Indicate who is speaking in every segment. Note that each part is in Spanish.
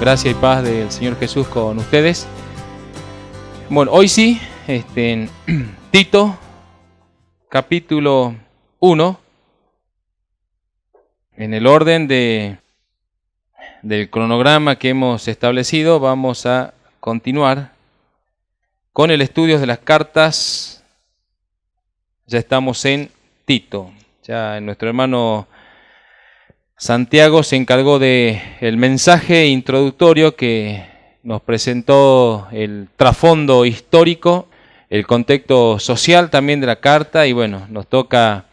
Speaker 1: Gracia y paz del Señor Jesús con ustedes. Bueno, hoy sí, Tito, capítulo 1, en el orden del cronograma que hemos establecido, vamos a continuar con el estudio de las cartas. Ya estamos en Tito. Ya nuestro hermano Santiago se encargó del mensaje introductorio que nos presentó el trasfondo histórico, el contexto social también de la carta, y bueno, nos toca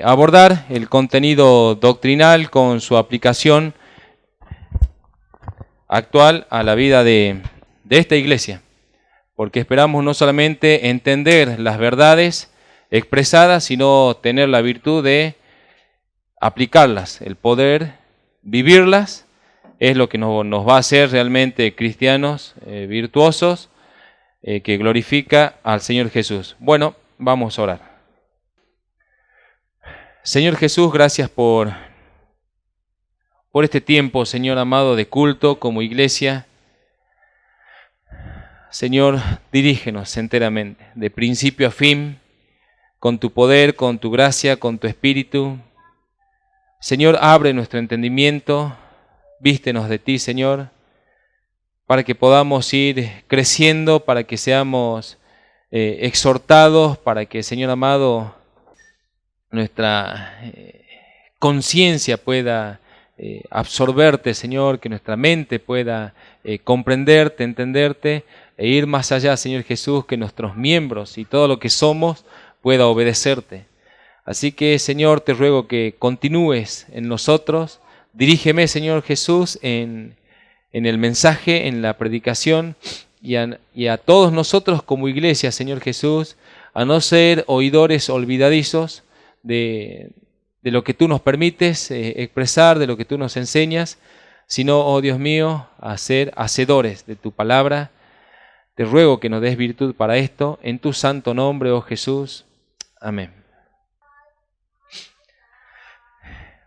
Speaker 1: abordar el contenido doctrinal con su aplicación actual a la vida de esta iglesia, porque esperamos no solamente entender las verdades expresadas, sino tener la virtud de aplicarlas, el poder vivirlas, es lo que nos va a hacer realmente cristianos virtuosos, que glorifica al Señor Jesús. Bueno, vamos a orar. Señor Jesús, gracias por este tiempo, Señor amado, de culto como iglesia. Señor, dirígenos enteramente, de principio a fin, con tu poder, con tu gracia, con tu espíritu. Señor, abre nuestro entendimiento, vístenos de ti, Señor, para que podamos ir creciendo, para que seamos exhortados, para que, Señor amado, nuestra conciencia pueda absorberte, Señor, que nuestra mente pueda comprenderte, entenderte e ir más allá, Señor Jesús, que nuestros miembros y todo lo que somos pueda obedecerte. Así que, Señor, te ruego que continúes en nosotros. Dirígeme, Señor Jesús, en el mensaje, en la predicación, y a todos nosotros como iglesia, Señor Jesús, a no ser oidores olvidadizos de lo que tú nos permites expresar, de lo que tú nos enseñas, sino, oh Dios mío, a ser hacedores de tu palabra. Te ruego que nos des virtud para esto, en tu santo nombre, oh Jesús. Amén.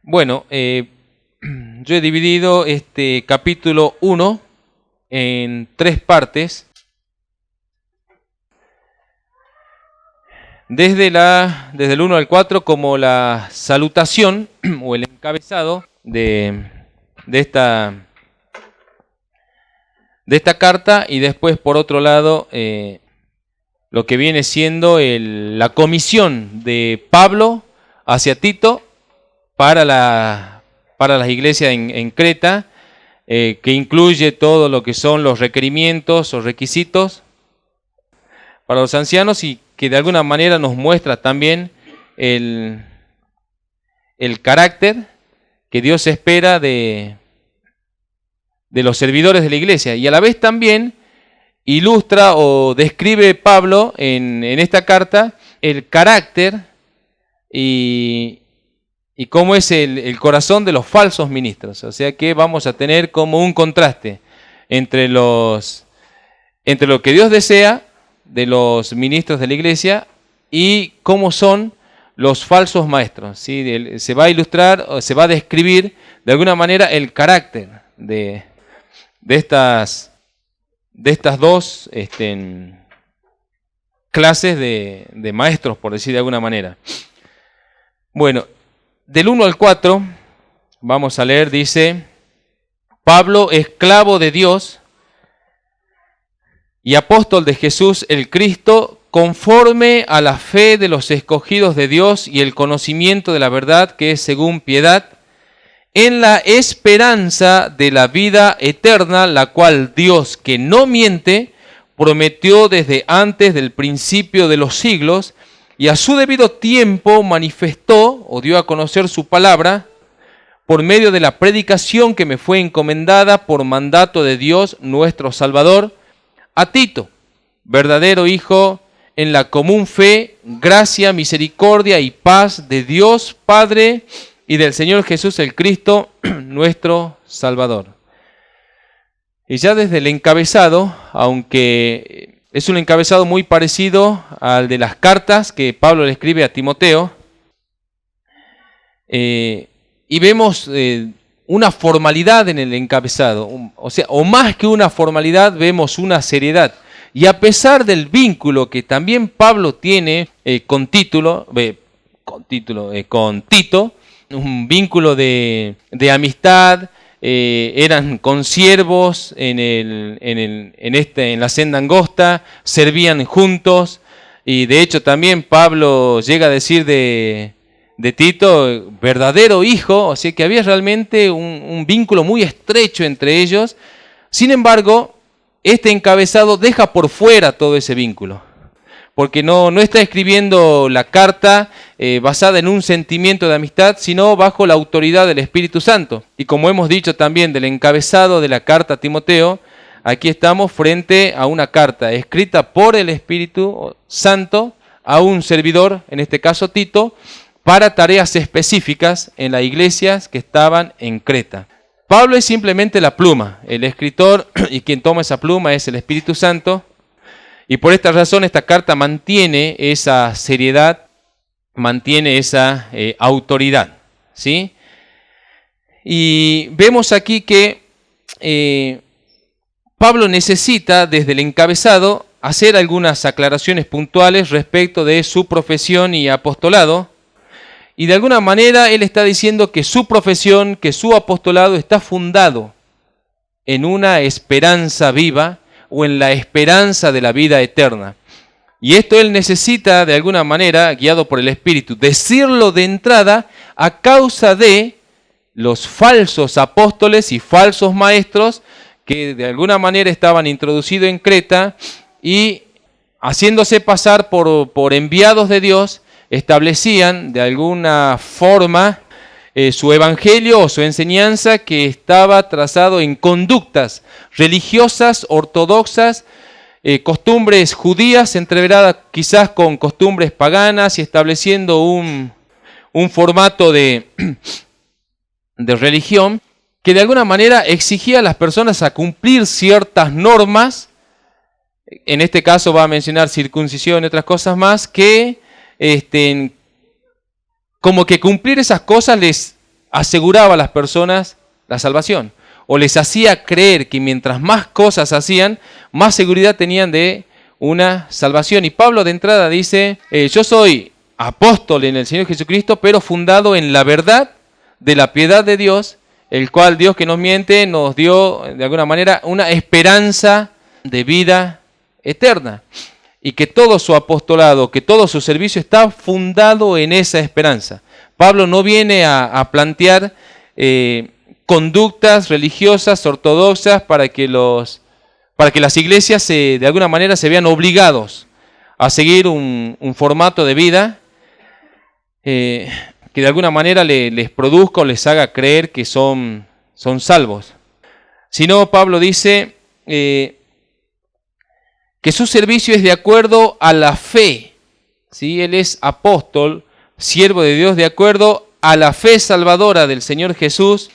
Speaker 1: Bueno, yo he dividido este capítulo 1 en 3 partes. Desde el 1 al 4 como la salutación o el encabezado de esta carta, y después por otro lado lo que viene siendo la comisión de Pablo hacia Tito para las iglesias en Creta, que incluye todo lo que son los requerimientos o requisitos para los ancianos, y que de alguna manera nos muestra también el carácter que Dios espera de los servidores de la iglesia, y a la vez también ilustra o describe Pablo en esta carta el carácter y cómo es el corazón de los falsos ministros. O sea que vamos a tener como un contraste entre lo que Dios desea de los ministros de la iglesia y cómo son los falsos maestros, ¿sí? Se va a ilustrar, o se va a describir de alguna manera el carácter de estas dos clases de maestros, por decir de alguna manera. Bueno, del 1 al 4, vamos a leer, dice: Pablo, esclavo de Dios y apóstol de Jesús el Cristo, conforme a la fe de los escogidos de Dios y el conocimiento de la verdad que es según piedad, en la esperanza de la vida eterna, la cual Dios, que no miente, prometió desde antes del principio de los siglos, y a su debido tiempo manifestó o dio a conocer su palabra por medio de la predicación que me fue encomendada por mandato de Dios nuestro Salvador, a Tito, verdadero hijo en la común fe, gracia, misericordia y paz de Dios Padre y del Señor Jesús el Cristo, nuestro Salvador. Y ya desde el encabezado, aunque es un encabezado muy parecido al de las cartas que Pablo le escribe a Timoteo, y vemos una formalidad en el encabezado, o más que una formalidad, vemos una seriedad. Y a pesar del vínculo que también Pablo tiene con Tito, un vínculo de amistad, eran consiervos en la senda angosta, servían juntos, y de hecho también Pablo llega a decir de Tito, verdadero hijo, o sea que había realmente un vínculo muy estrecho entre ellos. Sin embargo, este encabezado deja por fuera todo ese vínculo, porque no está escribiendo la carta basada en un sentimiento de amistad, sino bajo la autoridad del Espíritu Santo. Y como hemos dicho también del encabezado de la carta a Timoteo, aquí estamos frente a una carta escrita por el Espíritu Santo a un servidor, en este caso Tito, para tareas específicas en las iglesias que estaban en Creta. Pablo es simplemente la pluma, el escritor, y quien toma esa pluma es el Espíritu Santo. Y por esta razón esta carta mantiene esa seriedad, mantiene esa autoridad, ¿sí? Y vemos aquí que Pablo necesita desde el encabezado hacer algunas aclaraciones puntuales respecto de su profesión y apostolado. Y de alguna manera él está diciendo que su profesión, que su apostolado está fundado en una esperanza viva o en la esperanza de la vida eterna. Y esto él necesita de alguna manera, guiado por el Espíritu, decirlo de entrada a causa de los falsos apóstoles y falsos maestros que de alguna manera estaban introducidos en Creta y haciéndose pasar por enviados de Dios, establecían de alguna forma su evangelio o su enseñanza que estaba trazado en conductas religiosas, ortodoxas, costumbres judías entreveradas quizás con costumbres paganas y estableciendo un formato de religión que de alguna manera exigía a las personas a cumplir ciertas normas. En este caso va a mencionar circuncisión y otras cosas más que como que cumplir esas cosas les aseguraba a las personas la salvación, o les hacía creer que mientras más cosas hacían, más seguridad tenían de una salvación. Y Pablo de entrada dice, yo soy apóstol en el Señor Jesucristo, pero fundado en la verdad de la piedad de Dios, el cual Dios que nos miente nos dio de alguna manera una esperanza de vida eterna. Y que todo su apostolado, que todo su servicio está fundado en esa esperanza. Pablo no viene a plantear conductas religiosas ortodoxas para que las iglesias de alguna manera se vean obligados a seguir un formato de vida que de alguna manera les produzca o les haga creer que son salvos. Sino Pablo dice que su servicio es de acuerdo a la fe, ¿sí? Él es apóstol, siervo de Dios, de acuerdo a la fe salvadora del Señor Jesús,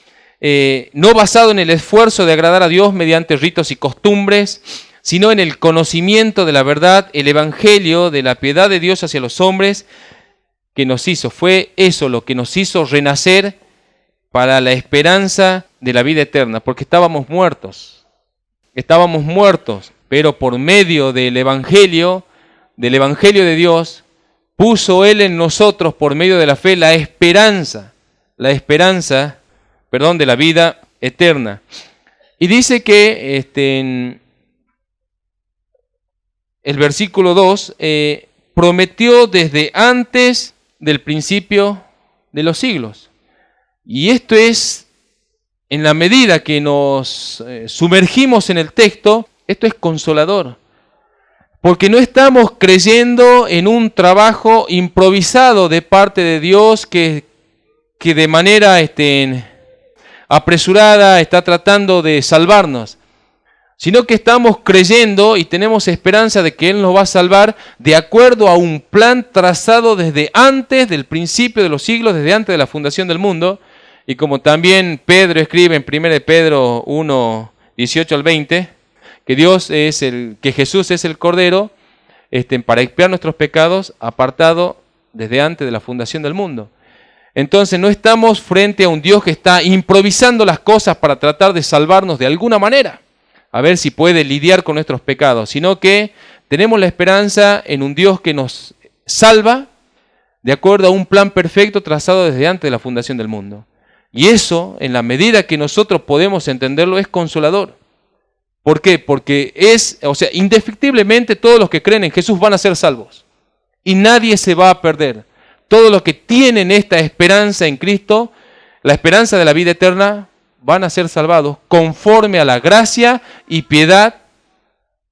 Speaker 1: no basado en el esfuerzo de agradar a Dios mediante ritos y costumbres, sino en el conocimiento de la verdad, el evangelio de la piedad de Dios hacia los hombres que nos hizo. Fue eso lo que nos hizo renacer para la esperanza de la vida eterna, porque estábamos muertos, pero por medio del evangelio de Dios, puso Él en nosotros, por medio de la fe, la esperanza de la vida eterna. Y dice que en el versículo 2, prometió desde antes del principio de los siglos. Y esto es, en la medida que nos sumergimos en el texto, esto es consolador, porque no estamos creyendo en un trabajo improvisado de parte de Dios que de manera apresurada está tratando de salvarnos, sino que estamos creyendo y tenemos esperanza de que Él nos va a salvar de acuerdo a un plan trazado desde antes del principio de los siglos, desde antes de la fundación del mundo. Y como también Pedro escribe en 1 Pedro 1, 18 al 20, que Jesús es el Cordero para expiar nuestros pecados, apartado desde antes de la fundación del mundo. Entonces no estamos frente a un Dios que está improvisando las cosas para tratar de salvarnos de alguna manera, a ver si puede lidiar con nuestros pecados, sino que tenemos la esperanza en un Dios que nos salva de acuerdo a un plan perfecto trazado desde antes de la fundación del mundo. Y eso, en la medida que nosotros podemos entenderlo, es consolador. ¿Por qué? Porque indefectiblemente todos los que creen en Jesús van a ser salvos. Y nadie se va a perder. Todos los que tienen esta esperanza en Cristo, la esperanza de la vida eterna, van a ser salvados conforme a la gracia y piedad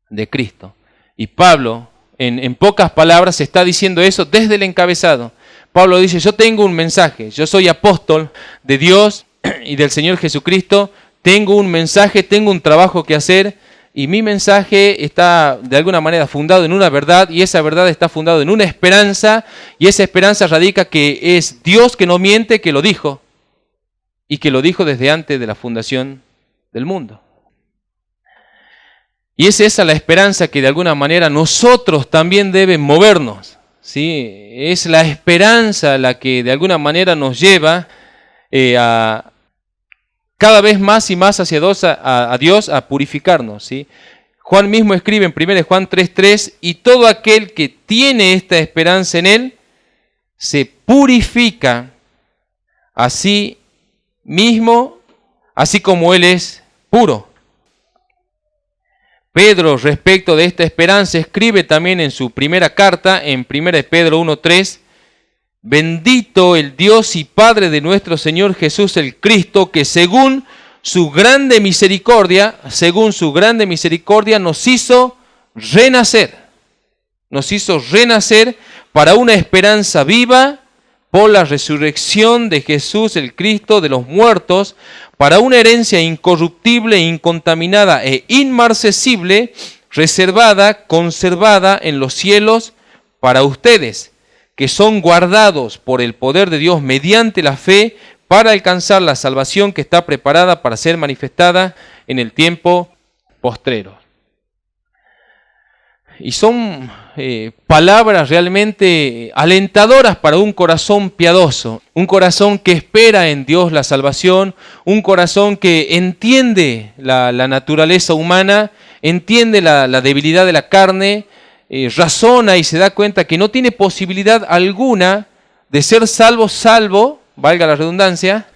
Speaker 1: de Cristo. Y Pablo, en pocas palabras, está diciendo eso desde el encabezado. Pablo dice, yo tengo un mensaje, yo soy apóstol de Dios y del Señor Jesucristo, tengo un mensaje, tengo un trabajo que hacer, y mi mensaje está de alguna manera fundado en una verdad, y esa verdad está fundada en una esperanza, y esa esperanza radica que es Dios que no miente, que lo dijo, y que lo dijo desde antes de la fundación del mundo. Y es esa la esperanza que de alguna manera nosotros también deben movernos, ¿sí? Es la esperanza la que de alguna manera nos lleva a cada vez más y más hacia Dios a purificarnos, ¿sí? Juan mismo escribe en 1 Juan 3:3, y todo aquel que tiene esta esperanza en Él se purifica a sí mismo, así como Él es puro. Pedro, respecto de esta esperanza, escribe también en su primera carta, en 1 Pedro 1:3, bendito el Dios y Padre de nuestro Señor Jesús el Cristo, que según su grande misericordia nos hizo renacer para una esperanza viva por la resurrección de Jesús el Cristo de los muertos, para una herencia incorruptible, incontaminada e inmarcesible, conservada en los cielos para ustedes, que son guardados por el poder de Dios mediante la fe para alcanzar la salvación que está preparada para ser manifestada en el tiempo postrero. Y son palabras realmente alentadoras para un corazón piadoso, un corazón que espera en Dios la salvación, un corazón que entiende la naturaleza humana, entiende la debilidad de la carne, razona y se da cuenta que no tiene posibilidad alguna de ser salvo, valga la redundancia,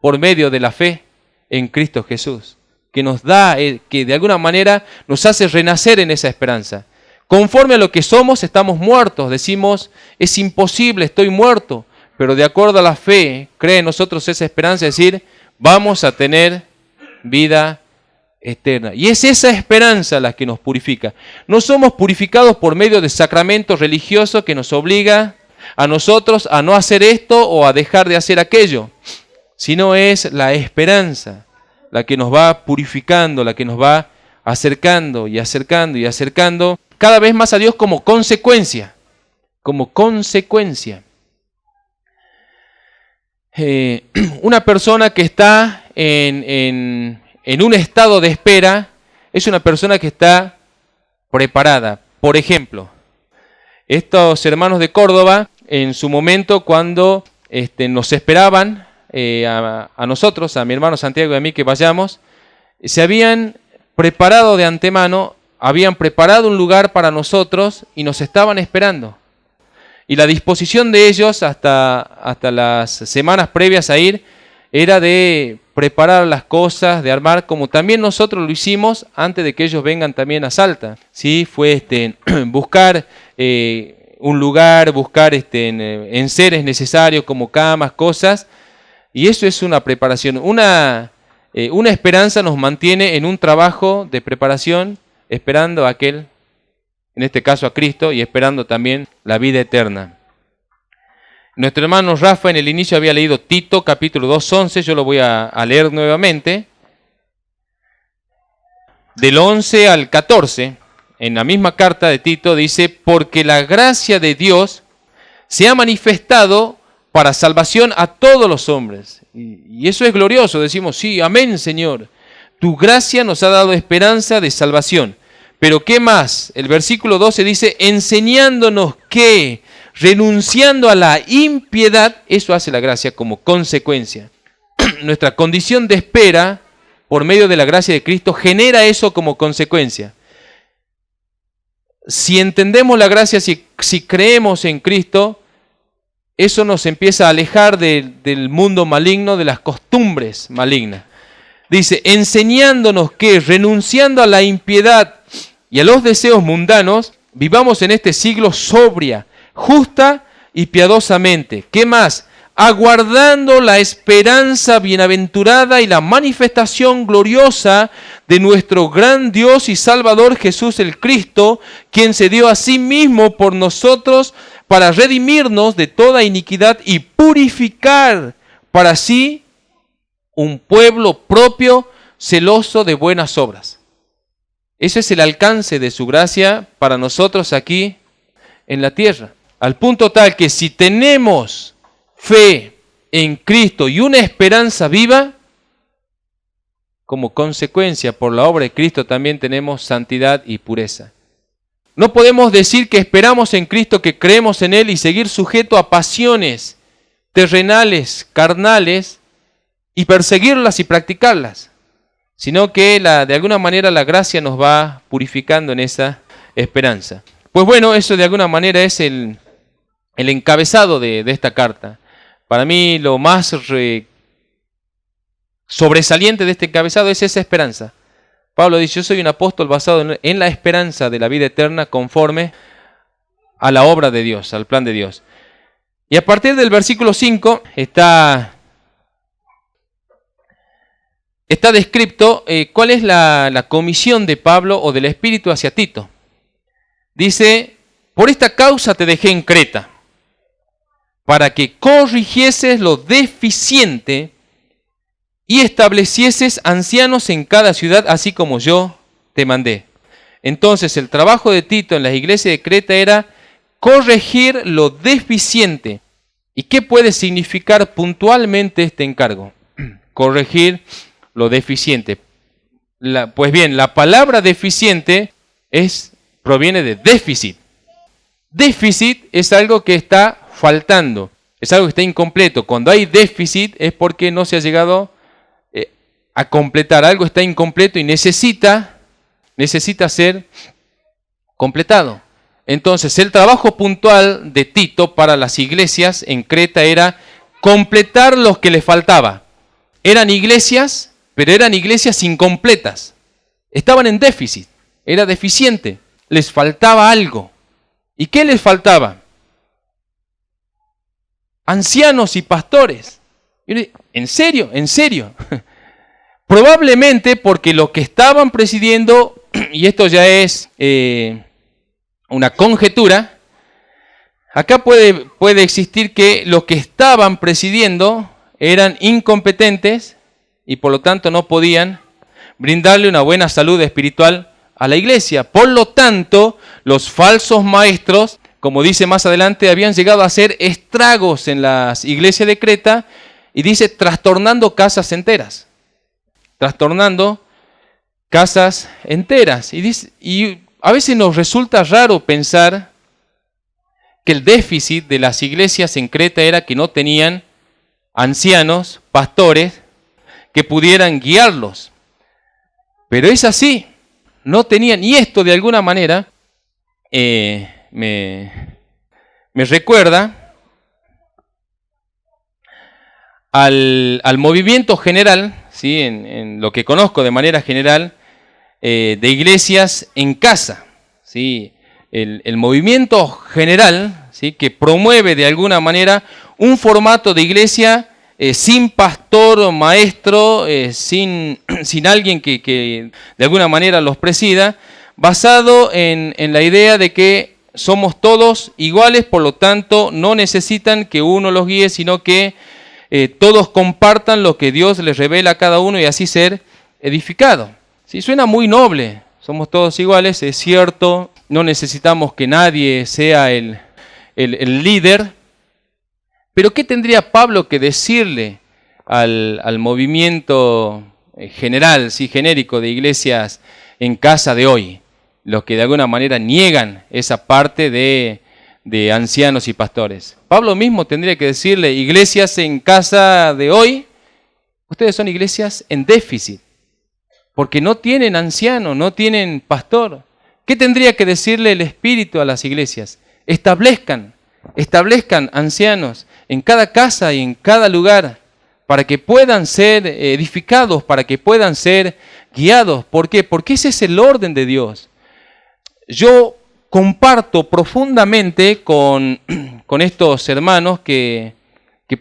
Speaker 1: por medio de la fe en Cristo Jesús, que nos da, que de alguna manera nos hace renacer en esa esperanza. Conforme a lo que somos, estamos muertos. Decimos, es imposible, estoy muerto. Pero de acuerdo a la fe, cree en nosotros esa esperanza, es decir, vamos a tener vida eterna. Y es esa esperanza la que nos purifica. No somos purificados por medio de sacramentos religiosos que nos obliga a nosotros a no hacer esto o a dejar de hacer aquello, sino es la esperanza la que nos va purificando, la que nos va acercando y acercando y acercando cada vez más a Dios como consecuencia. Una persona que está en un estado de espera es una persona que está preparada. Por ejemplo, estos hermanos de Córdoba, en su momento cuando nos esperaban a nosotros, a mi hermano Santiago y a mí que vayamos, se habían preparado de antemano, habían preparado un lugar para nosotros y nos estaban esperando. Y la disposición de ellos hasta las semanas previas a ir era de preparar las cosas, de armar, como también nosotros lo hicimos antes de que ellos vengan también a Salta. ¿Sí? Fue buscar un lugar, buscar enseres necesarios como camas, cosas, y eso es una preparación. Una esperanza nos mantiene en un trabajo de preparación, esperando a aquel, en este caso a Cristo, y esperando también la vida eterna. Nuestro hermano Rafa en el inicio había leído Tito, capítulo 2:11, yo lo voy a leer nuevamente. Del 11 al 14, en la misma carta de Tito, dice, porque la gracia de Dios se ha manifestado para salvación a todos los hombres. Y eso es glorioso, decimos, sí, amén, Señor. Tu gracia nos ha dado esperanza de salvación. Pero ¿qué más? El versículo 12 dice, enseñándonos que, renunciando a la impiedad, eso hace la gracia como consecuencia. Nuestra condición de espera, por medio de la gracia de Cristo, genera eso como consecuencia. Si entendemos la gracia, si creemos en Cristo, eso nos empieza a alejar del mundo maligno, de las costumbres malignas. Dice, enseñándonos que renunciando a la impiedad y a los deseos mundanos, vivamos en este siglo sobria, justa y piadosamente. ¿Qué más? Aguardando la esperanza bienaventurada y la manifestación gloriosa de nuestro gran Dios y Salvador Jesús el Cristo, quien se dio a sí mismo por nosotros para redimirnos de toda iniquidad y purificar para sí un pueblo propio, celoso de buenas obras. Ese es el alcance de su gracia para nosotros aquí en la tierra. Al punto tal que si tenemos fe en Cristo y una esperanza viva, como consecuencia por la obra de Cristo también tenemos santidad y pureza. No podemos decir que esperamos en Cristo, que creemos en Él y seguir sujeto a pasiones terrenales, carnales, y perseguirlas y practicarlas, sino que de alguna manera la gracia nos va purificando en esa esperanza. Pues bueno, eso de alguna manera es el encabezado de esta carta. Para mí lo más sobresaliente de este encabezado es esa esperanza. Pablo dice, yo soy un apóstol basado en la esperanza de la vida eterna conforme a la obra de Dios, al plan de Dios. Y a partir del versículo 5 está descrito cuál es la comisión de Pablo o del Espíritu hacia Tito. Dice, por esta causa te dejé en Creta, para que corrigieses lo deficiente y establecieses ancianos en cada ciudad, así como yo te mandé. Entonces el trabajo de Tito en las iglesias de Creta era corregir lo deficiente. ¿Y qué puede significar puntualmente este encargo? Corregir lo deficiente. Pues bien, la palabra deficiente proviene de déficit. Déficit es algo que está faltando, es algo que está incompleto. Cuando hay déficit es porque no se ha llegado a completar. Algo está incompleto y necesita ser completado. Entonces, el trabajo puntual de Tito para las iglesias en Creta era completar lo que le faltaba. Eran iglesias, pero eran iglesias incompletas. Estaban en déficit, era deficiente, les faltaba algo. ¿Y qué les faltaba? Ancianos y pastores. ¿En serio? ¿En serio? Probablemente porque los que estaban presidiendo, y esto ya es una conjetura, acá puede existir que los que estaban presidiendo eran incompetentes y por lo tanto no podían brindarle una buena salud espiritual a la iglesia. Por lo tanto, los falsos maestros, como dice más adelante, habían llegado a hacer estragos en las iglesias de Creta y dice trastornando casas enteras. Trastornando casas enteras. Y a veces nos resulta raro pensar que el déficit de las iglesias en Creta era que no tenían ancianos, pastores, que pudieran guiarlos. Pero es así, no tenían, y esto de alguna manera me recuerda al movimiento general, ¿sí? en lo que conozco de manera general, de iglesias en casa, ¿sí? El movimiento general, ¿sí? Que promueve de alguna manera un formato de iglesia sin pastor o maestro, sin alguien que de alguna manera los presida, basado en la idea de que somos todos iguales, por lo tanto no necesitan que uno los guíe, sino que todos compartan lo que Dios les revela a cada uno y así ser edificado. Sí, suena muy noble, somos todos iguales, es cierto, no necesitamos que nadie sea el líder, pero ¿qué tendría Pablo que decirle al movimiento general, sí, genérico de iglesias en casa de hoy? Los que de alguna manera niegan esa parte de de ancianos y pastores. Pablo mismo tendría que decirle, iglesias en casa de hoy, ustedes son iglesias en déficit, porque no tienen anciano, no tienen pastor. ¿Qué tendría que decirle el Espíritu a las iglesias? Establezcan ancianos en cada casa y en cada lugar, para que puedan ser edificados, para que puedan ser guiados. ¿Por qué? Porque ese es el orden de Dios. Yo comparto profundamente con estos hermanos que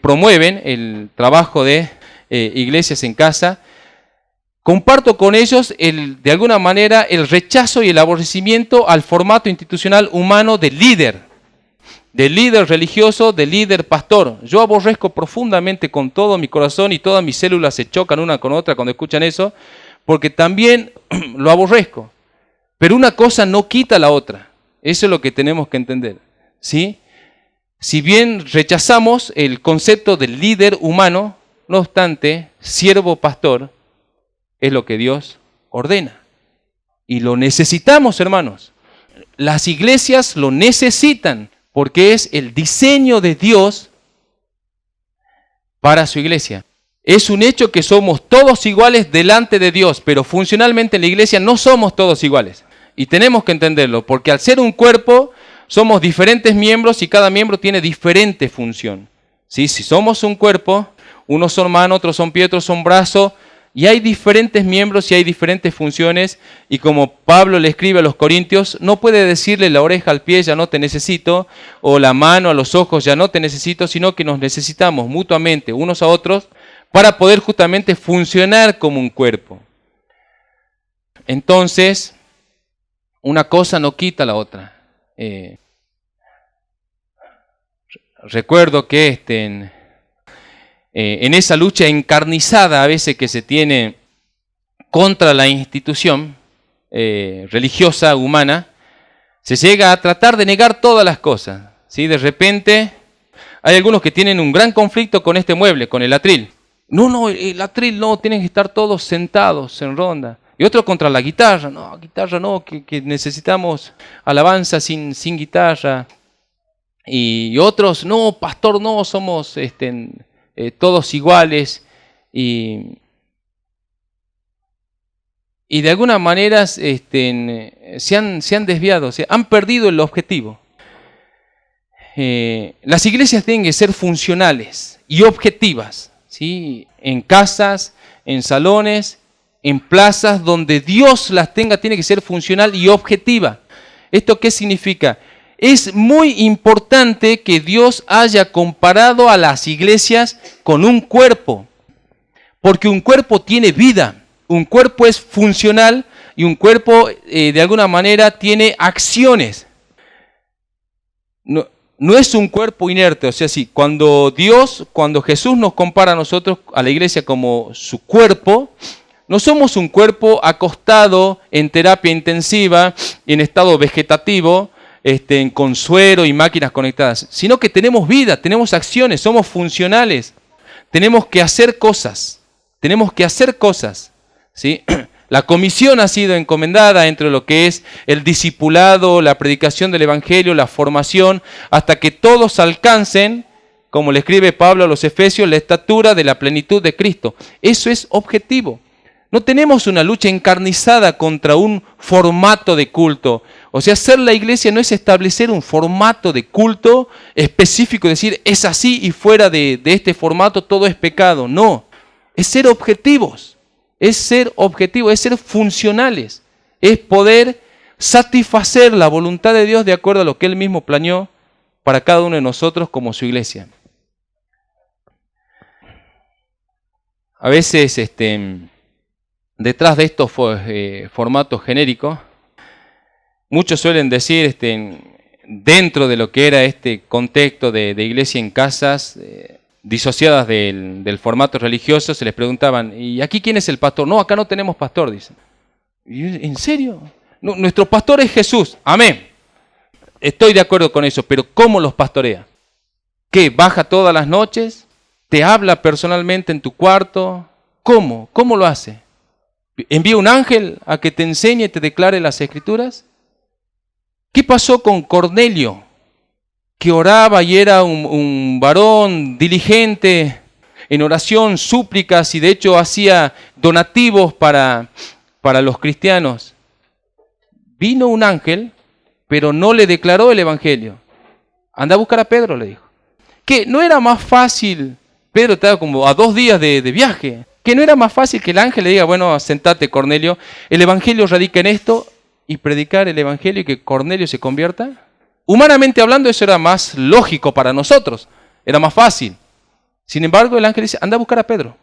Speaker 1: promueven el trabajo de iglesias en casa. Comparto con ellos, de alguna manera, el rechazo y el aborrecimiento al formato institucional humano de líder religioso, de líder pastor. Yo aborrezco profundamente con todo mi corazón y todas mis células se chocan una con otra cuando escuchan eso, porque también lo aborrezco. Pero una cosa no quita la otra. Eso es lo que tenemos que entender, ¿sí? Si bien rechazamos el concepto del líder humano, no obstante, siervo pastor es lo que Dios ordena. Y lo necesitamos, hermanos. Las iglesias lo necesitan porque es el diseño de Dios para su iglesia. Es un hecho que somos todos iguales delante de Dios, pero funcionalmente en la iglesia no somos todos iguales. Y tenemos que entenderlo, porque al ser un cuerpo, somos diferentes miembros y cada miembro tiene diferente función. ¿Sí? Si somos un cuerpo, unos son manos, otros son pies, otros son brazos, y hay diferentes miembros y hay diferentes funciones, y como Pablo le escribe a los Corintios, no puede decirle la oreja al pie, ya no te necesito, o la mano a los ojos, ya no te necesito, sino que nos necesitamos mutuamente unos a otros para poder justamente funcionar como un cuerpo. Entonces, una cosa no quita la otra. Recuerdo que en esa lucha encarnizada a veces que se tiene contra la institución religiosa, humana, se llega a tratar de negar todas las cosas, ¿sí? De repente hay algunos que tienen un gran conflicto con este mueble, con el atril. No, el atril no, tienen que estar todos sentados en ronda. Y otro contra la guitarra, no, que necesitamos alabanza sin guitarra. Y otros, no, pastor, no, somos todos iguales. Y de alguna manera se han desviado, han perdido el objetivo. Las iglesias tienen que ser funcionales y objetivas, ¿sí? En casas, en salones, en plazas donde Dios las tenga, tiene que ser funcional y objetiva. ¿Esto qué significa? Es muy importante que Dios haya comparado a las iglesias con un cuerpo, porque un cuerpo tiene vida, un cuerpo es funcional y un cuerpo de alguna manera tiene acciones. No es un cuerpo inerte, o sea, sí, cuando Jesús nos compara a nosotros, a la iglesia como su cuerpo, no somos un cuerpo acostado en terapia intensiva, en estado vegetativo, con suero y máquinas conectadas, sino que tenemos vida, tenemos acciones, somos funcionales, tenemos que hacer cosas, ¿sí? La comisión ha sido encomendada entre lo que es el discipulado, la predicación del evangelio, la formación, hasta que todos alcancen, como le escribe Pablo a los Efesios, la estatura de la plenitud de Cristo. Eso es objetivo. No tenemos una lucha encarnizada contra un formato de culto. O sea, ser la iglesia no es establecer un formato de culto específico, decir, es así y fuera de este formato todo es pecado. No, es ser objetivos, es ser funcionales, es poder satisfacer la voluntad de Dios de acuerdo a lo que Él mismo planeó para cada uno de nosotros como su iglesia. A veces, detrás de estos formatos genéricos, muchos suelen decir, dentro de lo que era este contexto de iglesia en casas, disociadas del formato religioso, se les preguntaban, ¿y aquí quién es el pastor? No, acá no tenemos pastor, dicen. ¿En serio? No, nuestro pastor es Jesús, amén. Estoy de acuerdo con eso, pero ¿cómo los pastorea? ¿Qué? ¿Baja todas las noches? ¿Te habla personalmente en tu cuarto? ¿Cómo? ¿Cómo lo hace? ¿Envía un ángel a que te enseñe y te declare las Escrituras? ¿Qué pasó con Cornelio? que oraba y era un varón diligente en oración, súplicas y de hecho hacía donativos para los cristianos. Vino un ángel, pero no le declaró el evangelio. Anda a buscar a Pedro, le dijo. Que no era más fácil, Pedro estaba como a 2 días de viaje, que no era más fácil que el ángel le diga, bueno, sentate Cornelio, el evangelio radica en esto, y predicar el evangelio y que Cornelio se convierta. Humanamente hablando eso era más lógico para nosotros, era más fácil. Sin embargo el ángel dice, anda a buscar a Pedro.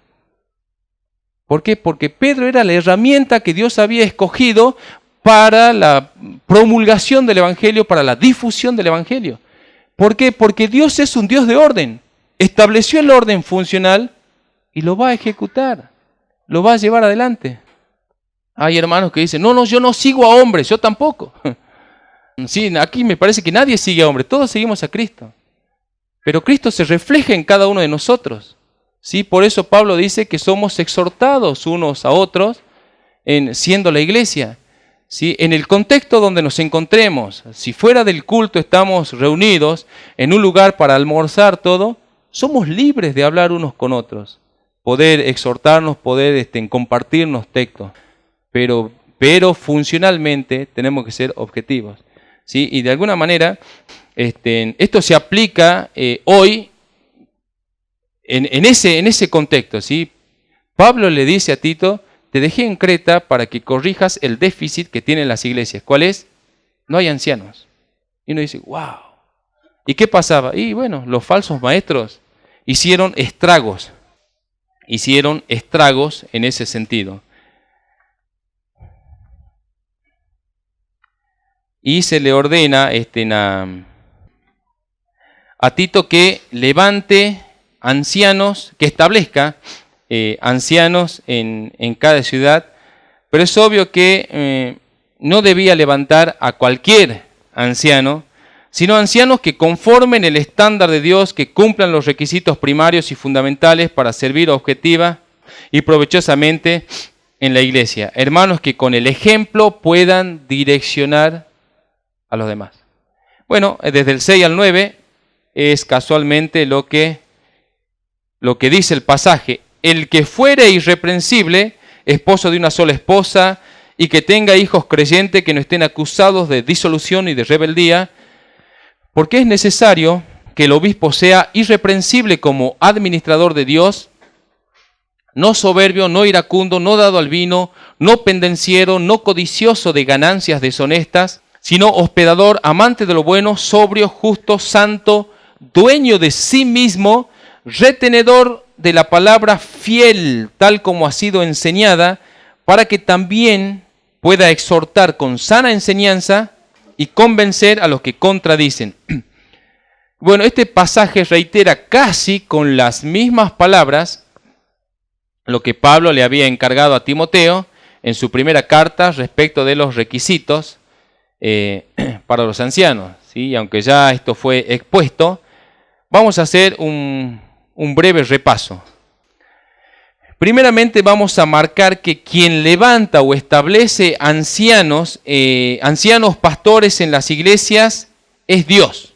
Speaker 1: ¿Por qué? Porque Pedro era la herramienta que Dios había escogido para la promulgación del evangelio, para la difusión del evangelio. ¿Por qué? Porque Dios es un Dios de orden. Estableció el orden funcional y lo va a ejecutar, lo va a llevar adelante. Hay hermanos que dicen, no, yo no sigo a hombres, yo tampoco. Sí, aquí me parece que nadie sigue a hombres, todos seguimos a Cristo. Pero Cristo se refleja en cada uno de nosotros. ¿Sí? Por eso Pablo dice que somos exhortados unos a otros siendo la iglesia. ¿Sí? En el contexto donde nos encontremos, si fuera del culto estamos reunidos en un lugar para almorzar todo, somos libres de hablar unos con otros, poder exhortarnos, poder compartirnos textos, pero funcionalmente tenemos que ser objetivos. ¿Sí? Y de alguna manera esto se aplica hoy en ese contexto. ¿Sí? Pablo le dice a Tito, te dejé en Creta para que corrijas el déficit que tienen las iglesias. ¿Cuál es? No hay ancianos. Y uno dice, wow. ¿Y qué pasaba? Y bueno, los falsos maestros hicieron estragos en ese sentido. Y se le ordena a Tito que levante ancianos, que establezca ancianos en cada ciudad, pero es obvio que no debía levantar a cualquier anciano, sino ancianos que conformen el estándar de Dios, que cumplan los requisitos primarios y fundamentales para servir objetiva y provechosamente en la iglesia. Hermanos que con el ejemplo puedan direccionar a los demás. Bueno, desde el 6 al 9 es casualmente lo que dice el pasaje. El que fuere irreprensible, esposo de una sola esposa, y que tenga hijos creyentes que no estén acusados de disolución y de rebeldía, porque es necesario que el obispo sea irreprensible como administrador de Dios, no soberbio, no iracundo, no dado al vino, no pendenciero, no codicioso de ganancias deshonestas, sino hospedador, amante de lo bueno, sobrio, justo, santo, dueño de sí mismo, retenedor de la palabra, fiel, tal como ha sido enseñada, para que también pueda exhortar con sana enseñanza y convencer a los que contradicen. Bueno, este pasaje reitera casi con las mismas palabras lo que Pablo le había encargado a Timoteo en su primera carta respecto de los requisitos para los ancianos. ¿Sí? Aunque ya esto fue expuesto, vamos a hacer un breve repaso. Primeramente vamos a marcar que quien levanta o establece ancianos pastores en las iglesias es Dios.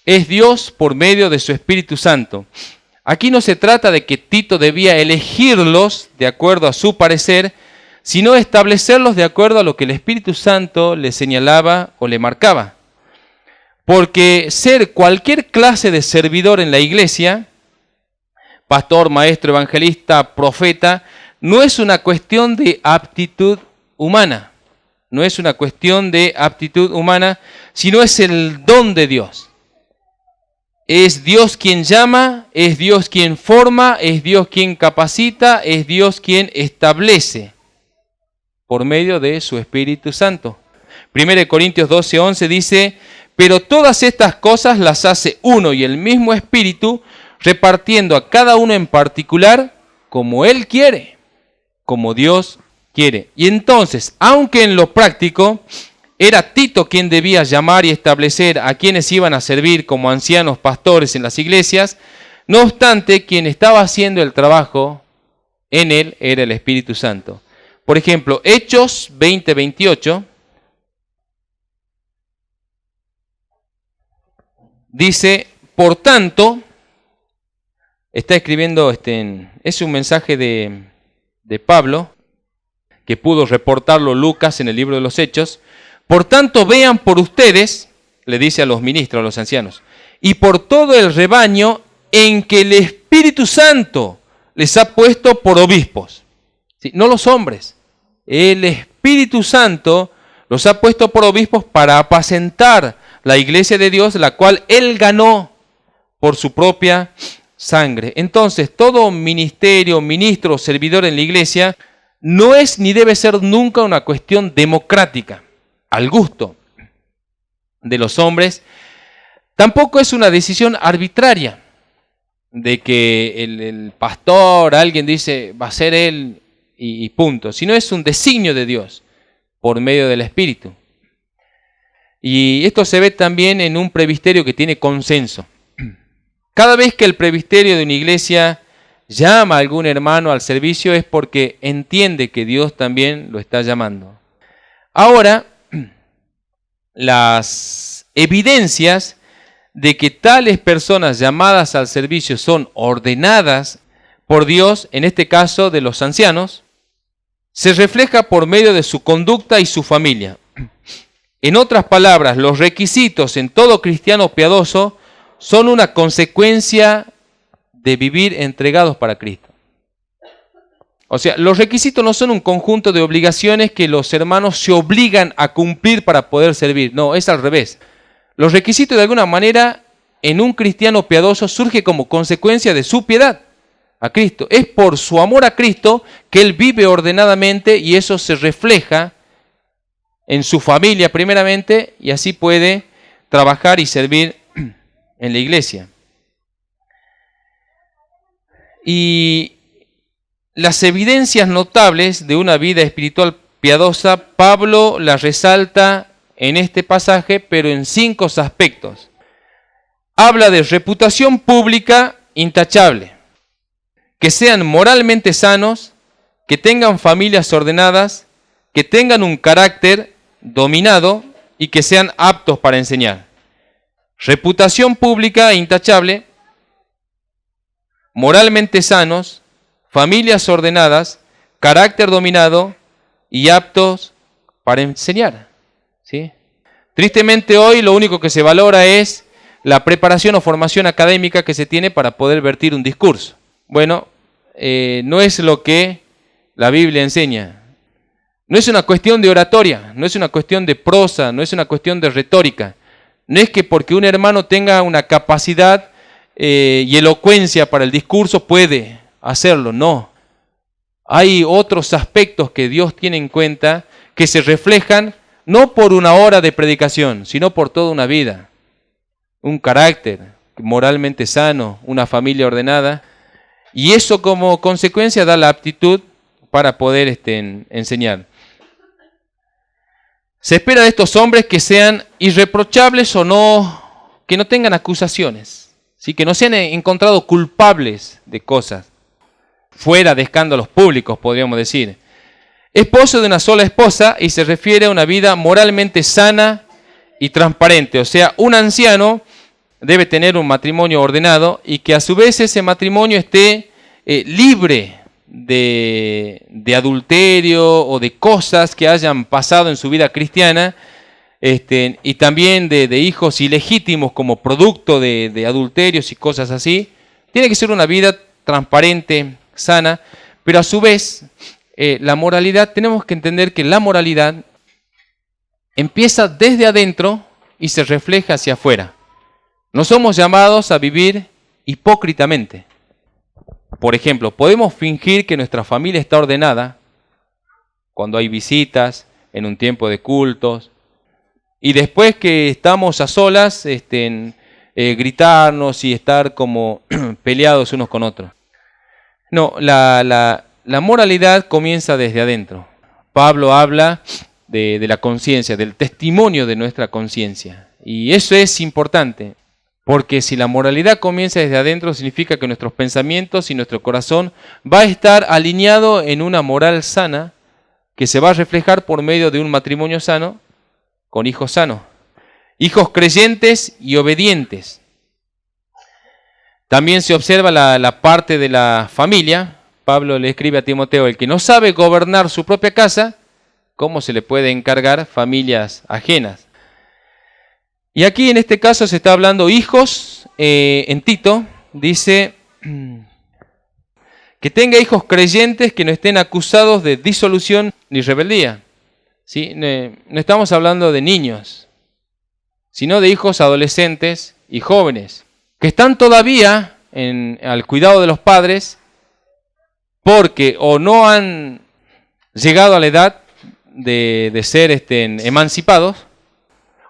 Speaker 1: Es Dios por medio de su Espíritu Santo. Aquí no se trata de que Tito debía elegirlos de acuerdo a su parecer, sino establecerlos de acuerdo a lo que el Espíritu Santo le señalaba o le marcaba. Porque ser cualquier clase de servidor en la iglesia, pastor, maestro, evangelista, profeta, no es una cuestión de aptitud humana. No es una cuestión de aptitud humana, sino es el don de Dios. Es Dios quien llama, es Dios quien forma, es Dios quien capacita, es Dios quien establece por medio de su Espíritu Santo. 1 Corintios 12:11 dice, pero todas estas cosas las hace uno y el mismo Espíritu, repartiendo a cada uno en particular como Él quiere, como Dios quiere. Y entonces, aunque en lo práctico era Tito quien debía llamar y establecer a quienes iban a servir como ancianos pastores en las iglesias, no obstante, quien estaba haciendo el trabajo en él era el Espíritu Santo. Por ejemplo, Hechos 20:28 dice, por tanto, está escribiendo, es un mensaje de Pablo, que pudo reportarlo Lucas en el libro de los Hechos. Por tanto, vean por ustedes, le dice a los ministros, a los ancianos, y por todo el rebaño en que el Espíritu Santo les ha puesto por obispos. ¿Sí? No los hombres. El Espíritu Santo los ha puesto por obispos para apacentar la iglesia de Dios, la cual Él ganó por su propia sangre. Entonces, todo ministerio, ministro, servidor en la iglesia no es ni debe ser nunca una cuestión democrática, al gusto de los hombres. Tampoco es una decisión arbitraria de que el pastor, alguien dice, va a ser él y punto, sino es un designio de Dios por medio del Espíritu. Y esto se ve también en un presbiterio que tiene consenso. Cada vez que el presbiterio de una iglesia llama a algún hermano al servicio es porque entiende que Dios también lo está llamando. Ahora, las evidencias de que tales personas llamadas al servicio son ordenadas por Dios, en este caso de los ancianos, se refleja por medio de su conducta y su familia. En otras palabras, los requisitos en todo cristiano piadoso son una consecuencia de vivir entregados para Cristo. O sea, los requisitos no son un conjunto de obligaciones que los hermanos se obligan a cumplir para poder servir. No, es al revés. Los requisitos de alguna manera en un cristiano piadoso surge como consecuencia de su piedad a Cristo. Es por su amor a Cristo que él vive ordenadamente y eso se refleja en su familia primeramente y así puede trabajar y servir en la iglesia. Y las evidencias notables de una vida espiritual piadosa, Pablo las resalta en este pasaje, pero en 5 aspectos. Habla de reputación pública intachable, que sean moralmente sanos, que tengan familias ordenadas, que tengan un carácter dominado y que sean aptos para enseñar. Reputación pública intachable, moralmente sanos, familias ordenadas, carácter dominado y aptos para enseñar. ¿Sí? Tristemente hoy lo único que se valora es la preparación o formación académica que se tiene para poder vertir un discurso. Bueno, no es lo que la Biblia enseña. No es una cuestión de oratoria, no es una cuestión de prosa, no es una cuestión de retórica. No es que porque un hermano tenga una capacidad y elocuencia para el discurso puede hacerlo, no. Hay otros aspectos que Dios tiene en cuenta que se reflejan no por una hora de predicación, sino por toda una vida. Un carácter moralmente sano, una familia ordenada, y eso como consecuencia da la aptitud para poder enseñar. Se espera de estos hombres que sean irreprochables o no, que no tengan acusaciones, ¿sí? Que no sean encontrados culpables de cosas, fuera de escándalos públicos, podríamos decir. Esposo de una sola esposa y se refiere a una vida moralmente sana y transparente. O sea, un anciano debe tener un matrimonio ordenado y que a su vez ese matrimonio esté libre de adulterio o de cosas que hayan pasado en su vida cristiana y también de hijos ilegítimos como producto de adulterios y cosas así. Tiene que ser una vida transparente, sana, pero a su vez la moralidad, tenemos que entender que la moralidad empieza desde adentro y se refleja hacia afuera. No somos llamados a vivir hipócritamente. Por ejemplo, podemos fingir que nuestra familia está ordenada cuando hay visitas, en un tiempo de cultos, y después que estamos a solas, gritarnos y estar como peleados unos con otros. No, la moralidad comienza desde adentro. Pablo habla de la conciencia, del testimonio de nuestra conciencia. Y eso es importante, porque si la moralidad comienza desde adentro, significa que nuestros pensamientos y nuestro corazón va a estar alineado en una moral sana, que se va a reflejar por medio de un matrimonio sano, con hijos sanos. Hijos creyentes y obedientes. También se observa la parte de la familia. Pablo le escribe a Timoteo: el que no sabe gobernar su propia casa, ¿cómo se le puede encargar familias ajenas? Y aquí en este caso se está hablando hijos. En Tito dice que tenga hijos creyentes que no estén acusados de disolución ni rebeldía. ¿Sí? No estamos hablando de niños, sino de hijos adolescentes y jóvenes, que están todavía al cuidado de los padres porque o no han llegado a la edad de ser emancipados,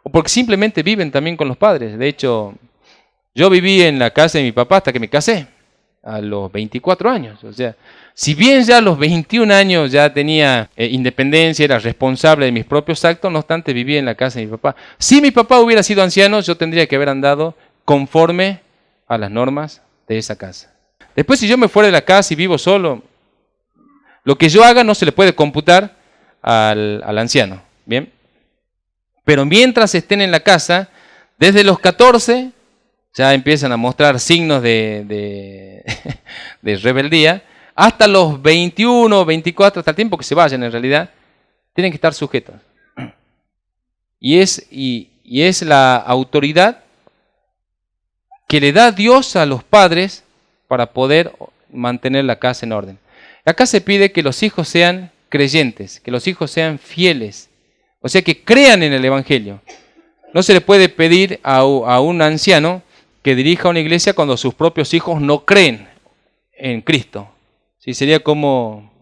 Speaker 1: o porque simplemente viven también con los padres. De hecho, yo viví en la casa de mi papá hasta que me casé, a los 24 años. O sea, si bien ya a los 21 años ya tenía independencia, era responsable de mis propios actos, no obstante vivía en la casa de mi papá. Si mi papá hubiera sido anciano, yo tendría que haber andado conforme a las normas de esa casa. Después, si yo me fuera de la casa y vivo solo, lo que yo haga no se le puede computar al anciano. ¿Bien? Pero mientras estén en la casa, desde los 14 ya empiezan a mostrar signos de rebeldía, hasta los 21, 24, hasta el tiempo que se vayan en realidad, tienen que estar sujetos. Y es la autoridad que le da Dios a los padres para poder mantener la casa en orden. Acá se pide que los hijos sean creyentes, que los hijos sean fieles, o sea, que crean en el Evangelio. No se le puede pedir a un anciano que dirija una iglesia cuando sus propios hijos no creen en Cristo. ¿Sí? Sería como,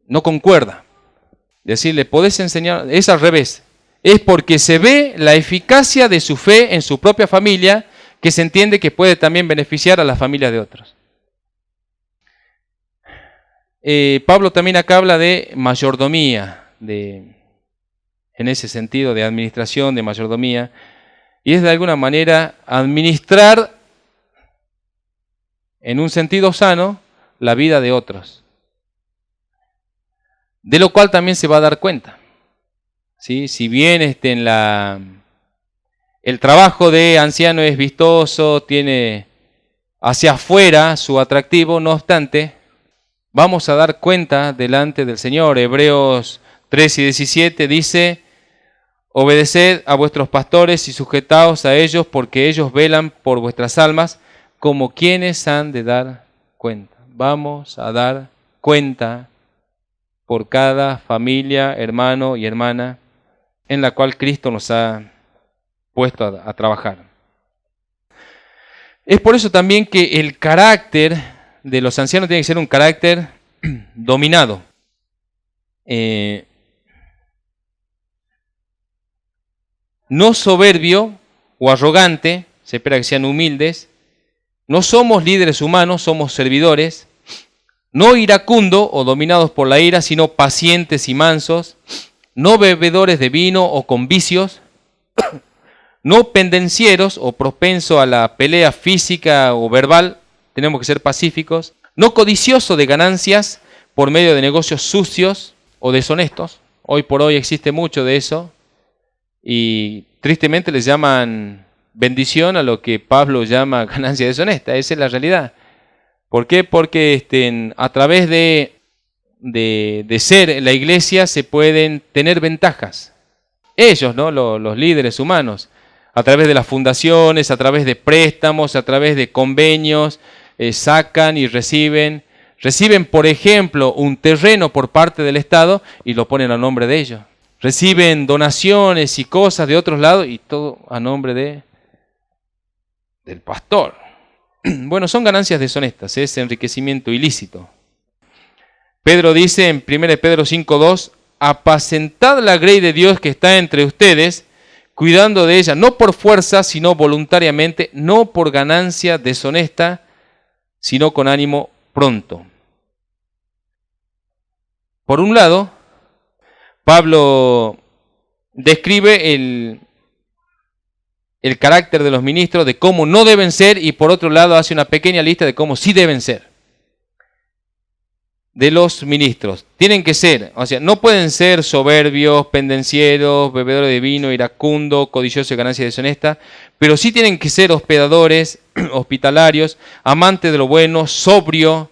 Speaker 1: no concuerda. Decirle, podés enseñar, es al revés. Es porque se ve la eficacia de su fe en su propia familia, que se entiende que puede también beneficiar a las familias de otros. Pablo también acá habla de mayordomía, en ese sentido de administración, de mayordomía, y es de alguna manera administrar en un sentido sano la vida de otros, de lo cual también se va a dar cuenta. ¿Sí? Si bien el trabajo de anciano es vistoso, tiene hacia afuera su atractivo, no obstante, vamos a dar cuenta delante del Señor. Hebreos 3 y 17 dice: obedeced a vuestros pastores y sujetaos a ellos, porque ellos velan por vuestras almas, como quienes han de dar cuenta. Vamos a dar cuenta por cada familia, hermano y hermana en la cual Cristo nos ha puesto a trabajar. Es por eso también que el carácter de los ancianos tiene que ser un carácter dominado. No soberbio o arrogante, se espera que sean humildes. No somos líderes humanos, somos servidores. No iracundo o dominados por la ira, sino pacientes y mansos. No bebedores de vino o con vicios. No pendencieros o propensos a la pelea física o verbal. Tenemos que ser pacíficos. No codicioso de ganancias por medio de negocios sucios o deshonestos. Hoy por hoy existe mucho de eso. Y tristemente les llaman bendición a lo que Pablo llama ganancia deshonesta. Esa es la realidad. ¿Por qué? Porque a través de ser la iglesia se pueden tener ventajas. Ellos, ¿no? Los líderes humanos, a través de las fundaciones, a través de préstamos, a través de convenios, sacan y reciben. Reciben, por ejemplo, un terreno por parte del Estado y lo ponen a nombre de ellos. Reciben donaciones y cosas de otros lados y todo a nombre del pastor. Bueno, son ganancias deshonestas, es enriquecimiento ilícito. Pedro dice en 1 Pedro 5:2, apacentad la grey de Dios que está entre ustedes, cuidando de ella, no por fuerza, sino voluntariamente, no por ganancia deshonesta, sino con ánimo pronto. Por un lado, Pablo describe el carácter de los ministros, de cómo no deben ser, y por otro lado hace una pequeña lista de cómo sí deben ser. de los ministros. Tienen que ser, o sea, no pueden ser soberbios, pendencieros, bebedores de vino, iracundos, codiciosos de ganancia deshonesta, pero sí tienen que ser hospedadores, hospitalarios, amantes de lo bueno, sobrio,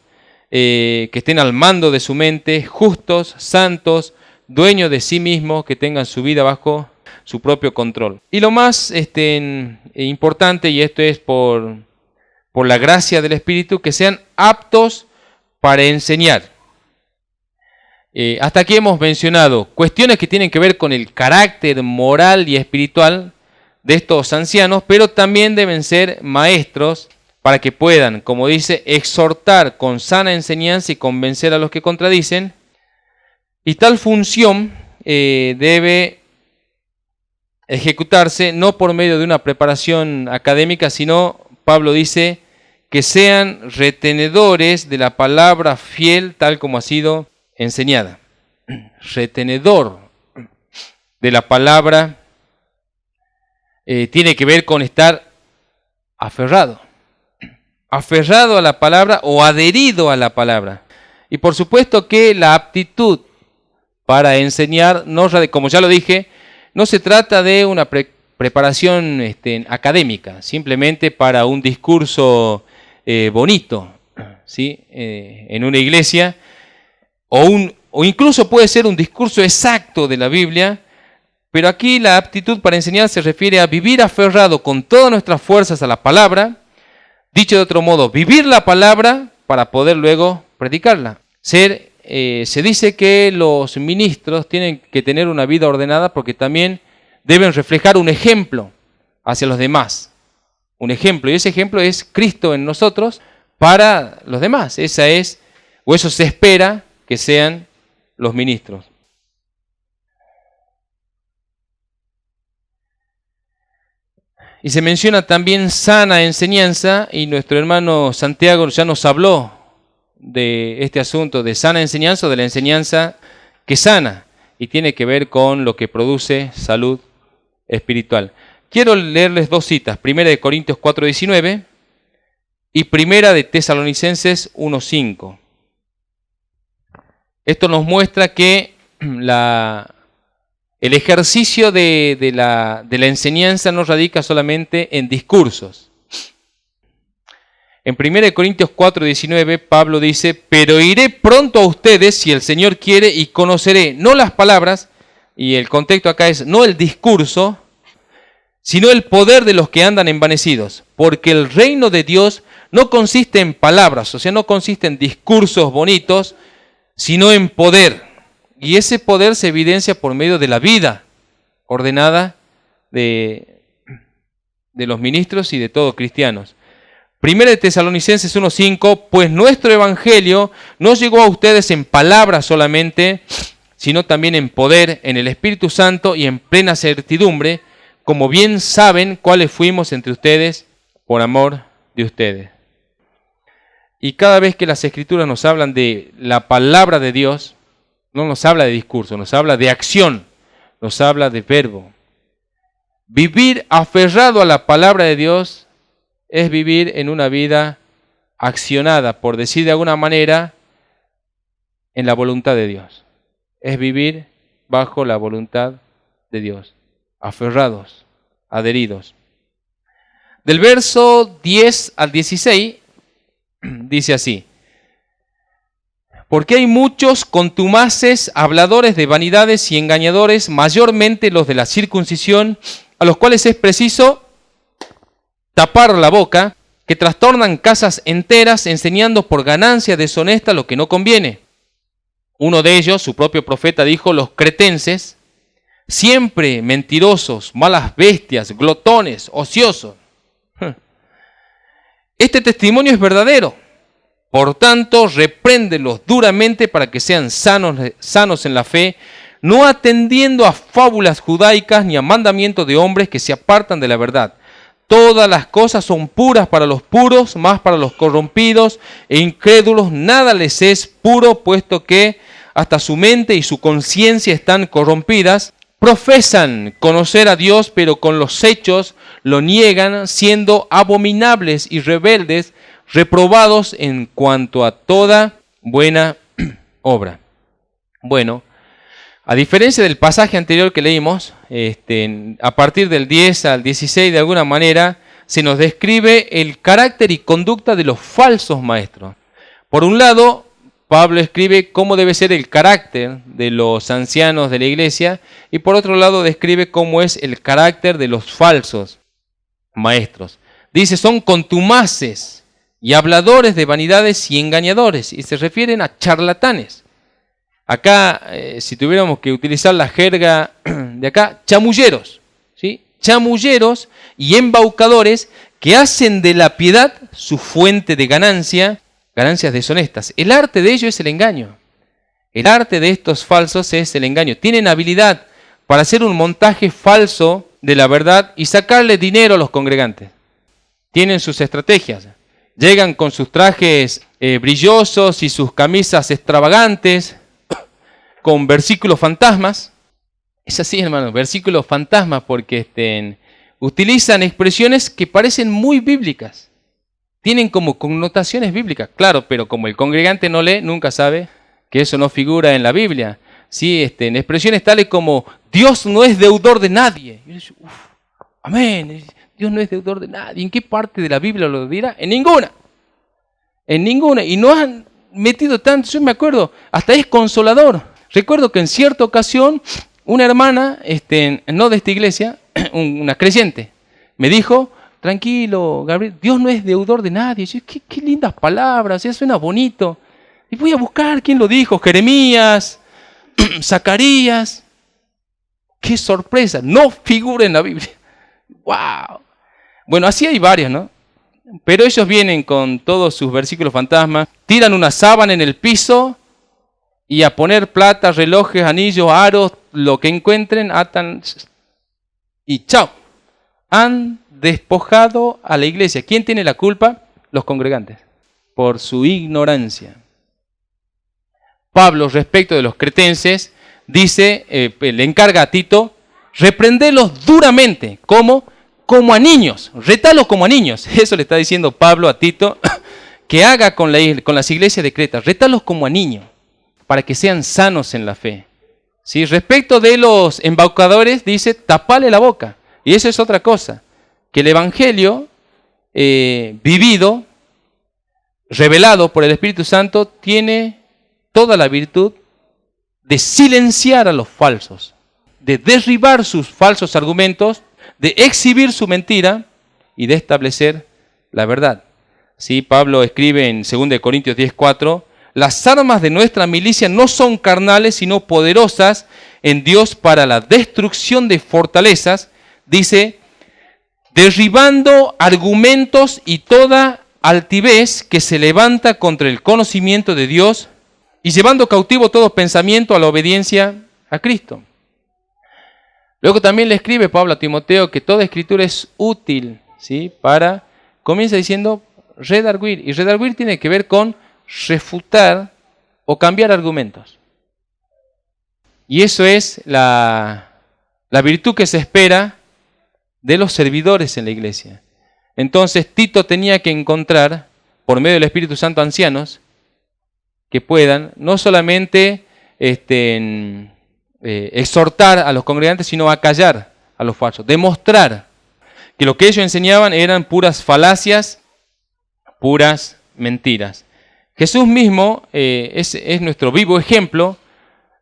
Speaker 1: que estén al mando de su mente, justos, santos, dueños de sí mismos, que tengan su vida bajo su propio control. Y lo más importante, y esto es por la gracia del Espíritu, que sean aptos para enseñar. Hasta aquí hemos mencionado cuestiones que tienen que ver con el carácter moral y espiritual de estos ancianos, pero también deben ser maestros para que puedan, como dice, exhortar con sana enseñanza y convencer a los que contradicen. Y tal función debe ejecutarse no por medio de una preparación académica, sino, Pablo dice, que sean retenedores de la palabra fiel tal como ha sido enseñada. Retenedor de la palabra tiene que ver con estar aferrado a la palabra o adherido a la palabra. Y por supuesto que la aptitud para enseñar, como ya lo dije, no se trata de una preparación académica, simplemente para un discurso bonito, ¿sí? En una iglesia, o incluso puede ser un discurso exacto de la Biblia, pero aquí la aptitud para enseñar se refiere a vivir aferrado con todas nuestras fuerzas a la palabra, dicho de otro modo, vivir la palabra para poder luego predicarla. Se dice que los ministros tienen que tener una vida ordenada porque también deben reflejar un ejemplo hacia los demás. Un ejemplo, y ese ejemplo es Cristo en nosotros para los demás. Eso se espera que sean los ministros. Y se menciona también sana enseñanza, y nuestro hermano Santiago ya nos habló de este asunto de sana enseñanza, o de la enseñanza que sana, y tiene que ver con lo que produce salud espiritual. Quiero leerles dos citas, 1 Corintios 4:19 y 1 Tesalonicenses 1:5. Esto nos muestra que el ejercicio de la enseñanza no radica solamente en discursos. En 1 Corintios 4:19, Pablo dice, pero iré pronto a ustedes si el Señor quiere y conoceré no las palabras, y el contexto acá es no el discurso, sino el poder de los que andan envanecidos, porque el reino de Dios no consiste en palabras, o sea, no consiste en discursos bonitos, sino en poder. Y ese poder se evidencia por medio de la vida ordenada de los ministros y de todos cristianos. 1 Tesalonicenses 1:5, pues nuestro evangelio no llegó a ustedes en palabras solamente, sino también en poder, en el Espíritu Santo y en plena certidumbre, como bien saben cuáles fuimos entre ustedes por amor de ustedes. Y cada vez que las Escrituras nos hablan de la palabra de Dios, no nos habla de discurso, nos habla de acción, nos habla de verbo. Vivir aferrado a la palabra de Dios es vivir en una vida accionada, por decir de alguna manera, en la voluntad de Dios. Es vivir bajo la voluntad de Dios, aferrados, adheridos. Del verso 10 al 16 dice así: porque hay muchos contumaces, habladores de vanidades y engañadores, mayormente los de la circuncisión, a los cuales es preciso tapar la boca, que trastornan casas enteras, enseñando por ganancia deshonesta lo que no conviene. Uno de ellos, su propio profeta, dijo: los cretenses, siempre mentirosos, malas bestias, glotones, ociosos. Este testimonio es verdadero. Por tanto, repréndelos duramente para que sean sanos en la fe, no atendiendo a fábulas judaicas ni a mandamientos de hombres que se apartan de la verdad. Todas las cosas son puras para los puros, más para los corrompidos e incrédulos. Nada les es puro, puesto que hasta su mente y su conciencia están corrompidas. Profesan conocer a Dios, pero con los hechos lo niegan, siendo abominables y rebeldes, reprobados en cuanto a toda buena obra. Bueno, a diferencia del pasaje anterior que leímos, a partir del 10 al 16 de alguna manera se nos describe el carácter y conducta de los falsos maestros. Por un lado, Pablo escribe cómo debe ser el carácter de los ancianos de la iglesia y por otro lado describe cómo es el carácter de los falsos maestros. Dice, son contumaces y habladores de vanidades y engañadores, y se refieren a charlatanes. Acá, si tuviéramos que utilizar la jerga de acá, chamulleros, ¿sí? Chamulleros y embaucadores que hacen de la piedad su fuente de ganancias deshonestas. El arte de ello es el engaño. El arte de estos falsos es el engaño. Tienen habilidad para hacer un montaje falso de la verdad y sacarle dinero a los congregantes. Tienen sus estrategias. Llegan con sus trajes brillosos y sus camisas extravagantes, con versículos fantasmas. Es así, hermano, versículos fantasmas, porque utilizan expresiones que parecen muy bíblicas. Tienen como connotaciones bíblicas, claro, pero como el congregante no lee, nunca sabe que eso no figura en la Biblia. ¿Sí? En expresiones tales como, Dios no es deudor de nadie. Y yo digo, amén, Dios no es deudor de nadie. ¿En qué parte de la Biblia lo dirá? En ninguna. En ninguna. Y no han metido tanto, yo me acuerdo, hasta es consolador. Recuerdo que en cierta ocasión, una hermana, no de esta iglesia, una creyente, me dijo, tranquilo, Gabriel, Dios no es deudor de nadie. Yo, qué lindas palabras, ya suena bonito. Y voy a buscar quién lo dijo, Jeremías, Zacarías. ¡Qué sorpresa! No figura en la Biblia. ¡Wow! Bueno, así hay varios, ¿no? Pero ellos vienen con todos sus versículos fantasmas, tiran una sábana en el piso y a poner plata, relojes, anillos, aros, lo que encuentren, atan y ¡chao! Han despojado a la iglesia. ¿Quién tiene la culpa? Los congregantes, por su ignorancia. Pablo, respecto de los cretenses, dice, le encarga a Tito, reprenderlos duramente, como a niños, retalos como a niños. Eso le está diciendo Pablo a Tito, que haga con las iglesias de Creta, retalos como a niños, para que sean sanos en la fe. ¿Sí? Respecto de los embaucadores, dice, tapale la boca. Y eso es otra cosa, que el evangelio vivido, revelado por el Espíritu Santo, tiene toda la virtud de silenciar a los falsos, de derribar sus falsos argumentos, de exhibir su mentira y de establecer la verdad. Sí, Pablo escribe en 2 Corintios 10:4, las armas de nuestra milicia no son carnales, sino poderosas en Dios para la destrucción de fortalezas, dice, derribando argumentos y toda altivez que se levanta contra el conocimiento de Dios y llevando cautivo todo pensamiento a la obediencia a Cristo. Luego también le escribe Pablo a Timoteo que toda escritura es útil, ¿sí? Comienza diciendo redarguir, y redarguir tiene que ver con refutar o cambiar argumentos. Y eso es la virtud que se espera de los servidores en la iglesia. Entonces Tito tenía que encontrar, por medio del Espíritu Santo, ancianos que puedan no solamente exhortar a los congregantes, sino acallar a los falsos, demostrar que lo que ellos enseñaban eran puras falacias, puras mentiras. Jesús mismo es nuestro vivo ejemplo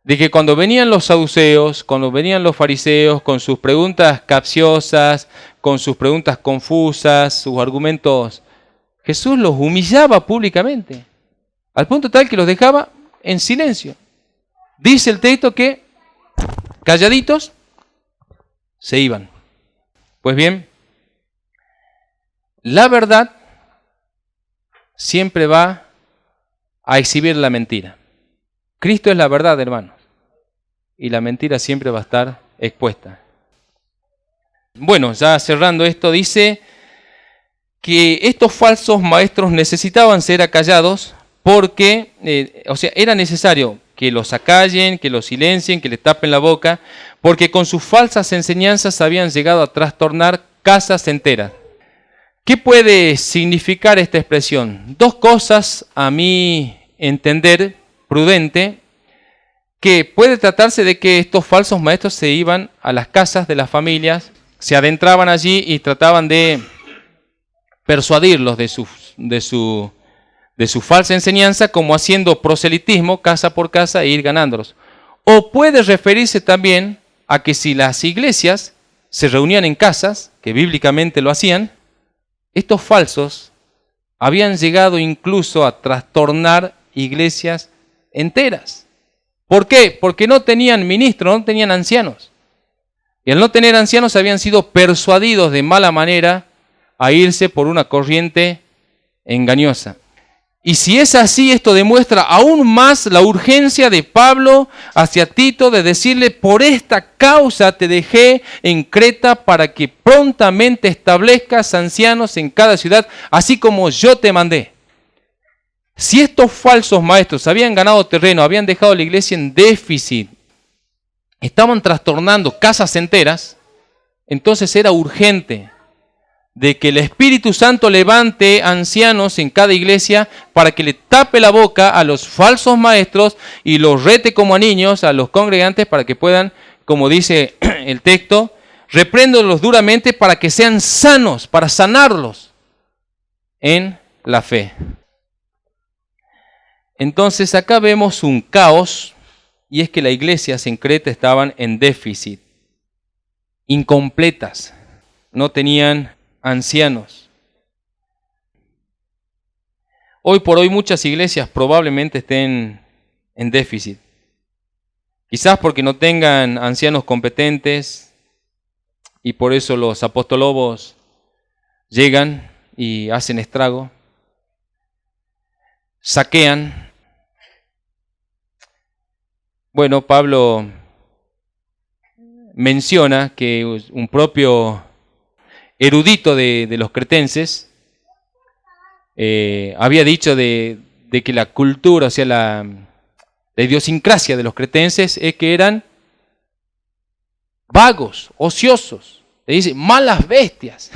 Speaker 1: de que cuando venían los saduceos, cuando venían los fariseos con sus preguntas capciosas, con sus preguntas confusas, sus argumentos, Jesús los humillaba públicamente, al punto tal que los dejaba en silencio. Dice el texto que calladitos se iban. Pues bien, la verdad siempre va a exhibir la mentira. Cristo es la verdad, hermanos, y la mentira siempre va a estar expuesta. Bueno, ya cerrando esto, dice que estos falsos maestros necesitaban ser acallados porque, era necesario que los acallen, que los silencien, que les tapen la boca, porque con sus falsas enseñanzas habían llegado a trastornar casas enteras. ¿Qué puede significar esta expresión? Dos cosas, a mi entender, prudente, que puede tratarse de que estos falsos maestros se iban a las casas de las familias, se adentraban allí y trataban de persuadirlos de su falsa enseñanza, como haciendo proselitismo casa por casa e ir ganándolos. O puede referirse también a que si las iglesias se reunían en casas, que bíblicamente lo hacían, estos falsos habían llegado incluso a trastornar iglesias enteras. ¿Por qué? Porque no tenían ministros, no tenían ancianos. Y al no tener ancianos habían sido persuadidos de mala manera a irse por una corriente engañosa. Y si es así, esto demuestra aún más la urgencia de Pablo hacia Tito de decirle: por esta causa te dejé en Creta para que prontamente establezcas ancianos en cada ciudad, así como yo te mandé. Si estos falsos maestros habían ganado terreno, habían dejado la iglesia en déficit, estaban trastornando casas enteras, entonces era urgente de que el Espíritu Santo levante ancianos en cada iglesia para que le tape la boca a los falsos maestros y los rete como a niños a los congregantes para que puedan, como dice el texto, repréndolos duramente para que sean sanos, para sanarlos en la fe. Entonces acá vemos un caos, y es que las iglesias en Creta estaban en déficit, incompletas, no tenían ancianos. Hoy por hoy muchas iglesias probablemente estén en déficit. Quizás porque no tengan ancianos competentes y por eso los apostolobos llegan y hacen estrago, saquean. Bueno, Pablo menciona que un propio erudito de los cretenses había dicho de que la cultura, o sea, la idiosincrasia de los cretenses es que eran vagos, ociosos, le dice malas bestias.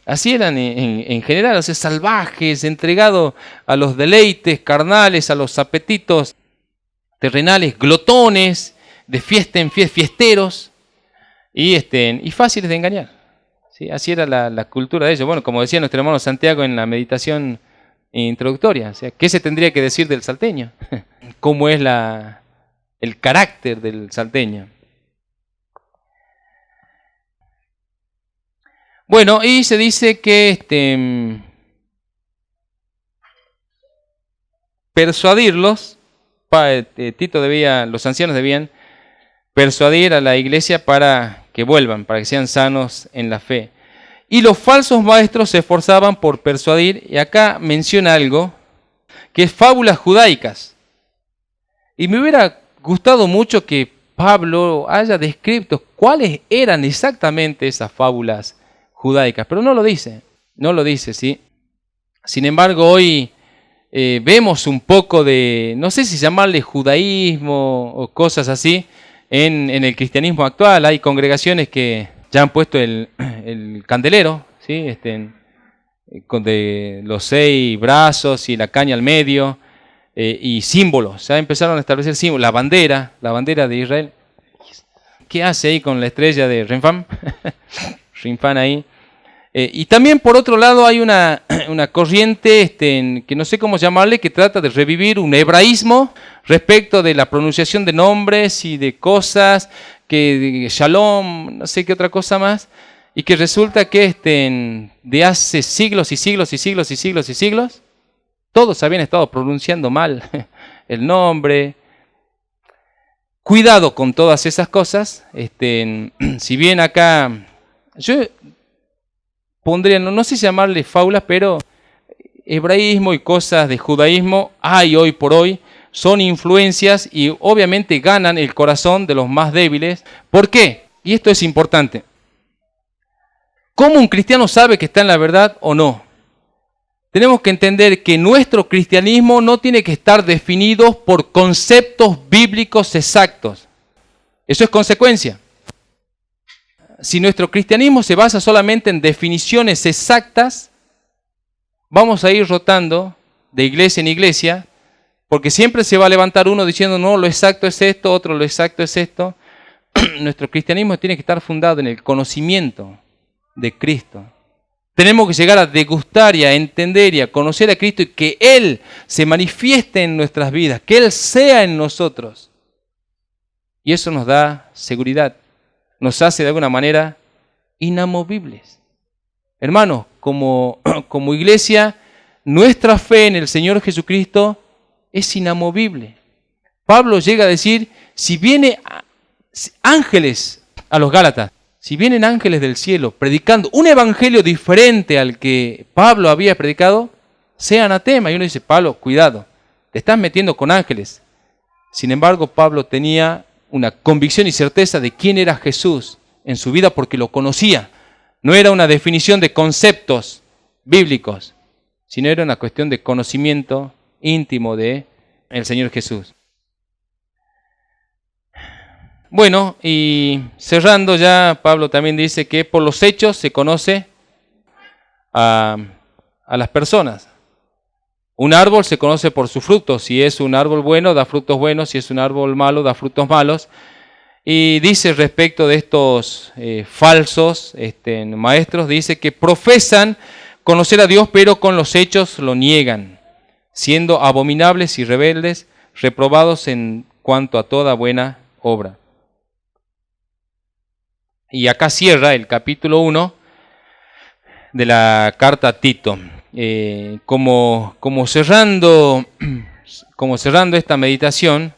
Speaker 1: Así eran en general, o sea, salvajes, entregados a los deleites carnales, a los apetitos terrenales, glotones, de fiesta en fiesta, fiesteros y fáciles de engañar. ¿Sí? Así era la cultura de ellos. Bueno, como decía nuestro hermano Santiago en la meditación introductoria, o sea, ¿qué se tendría que decir del salteño? ¿Cómo es el carácter del salteño? Bueno, y se dice que persuadirlos, los ancianos debían persuadir a la iglesia para que vuelvan, para que sean sanos en la fe. Y los falsos maestros se esforzaban por persuadir, y acá menciona algo, que es fábulas judaicas. Y me hubiera gustado mucho que Pablo haya descrito cuáles eran exactamente esas fábulas judaicas, pero no lo dice, ¿sí? Sin embargo, hoy vemos un poco de, no sé si llamarle judaísmo o cosas así, en el cristianismo actual. Hay congregaciones que ya han puesto el candelero, ¿sí? Con los 6 brazos y la caña al medio, y símbolos. Ya empezaron a establecer símbolos. La bandera de Israel. ¿Qué hace ahí con la estrella de Renfán? Renfán ahí. Y también por otro lado hay una corriente que no sé cómo llamarle, que trata de revivir un hebraísmo respecto de la pronunciación de nombres y de cosas, que Shalom, no sé qué otra cosa más, y que resulta que de hace siglos y siglos y siglos y siglos y siglos, todos habían estado pronunciando mal el nombre. Cuidado con todas esas cosas. Si bien acá yo pondría, no sé si llamarle fábulas, pero hebraísmo y cosas de judaísmo hay hoy por hoy, son influencias y obviamente ganan el corazón de los más débiles. ¿Por qué? Y esto es importante. ¿Cómo un cristiano sabe que está en la verdad o no? Tenemos que entender que nuestro cristianismo no tiene que estar definido por conceptos bíblicos exactos. Eso es consecuencia. Si nuestro cristianismo se basa solamente en definiciones exactas, vamos a ir rotando de iglesia en iglesia Porque siempre se va a levantar uno diciendo, no, lo exacto es esto, otro lo exacto es esto. Nuestro cristianismo tiene que estar fundado en el conocimiento de Cristo. Tenemos que llegar a degustar y a entender y a conocer a Cristo y que Él se manifieste en nuestras vidas, que Él sea en nosotros. Y eso nos da seguridad, nos hace de alguna manera inamovibles. Hermanos, como iglesia, nuestra fe en el Señor Jesucristo es inamovible. Pablo llega a decir, si vienen ángeles a los Gálatas, si vienen ángeles del cielo predicando un evangelio diferente al que Pablo había predicado, sea anatema. Y uno dice, Pablo, cuidado, te estás metiendo con ángeles. Sin embargo, Pablo tenía una convicción y certeza de quién era Jesús en su vida porque lo conocía. No era una definición de conceptos bíblicos, sino era una cuestión de conocimiento íntimo de el Señor Jesús. Bueno, y cerrando ya, Pablo también dice que por los hechos se conoce a las personas. Un árbol se conoce por su fruto. Si es un árbol bueno, da frutos buenos. Si es un árbol malo, da frutos malos. Y dice respecto de estos falsos maestros, dice que profesan conocer a Dios, pero con los hechos lo niegan, siendo abominables y rebeldes, reprobados en cuanto a toda buena obra. Y acá cierra el capítulo 1 de la carta a Tito. Como cerrando esta meditación,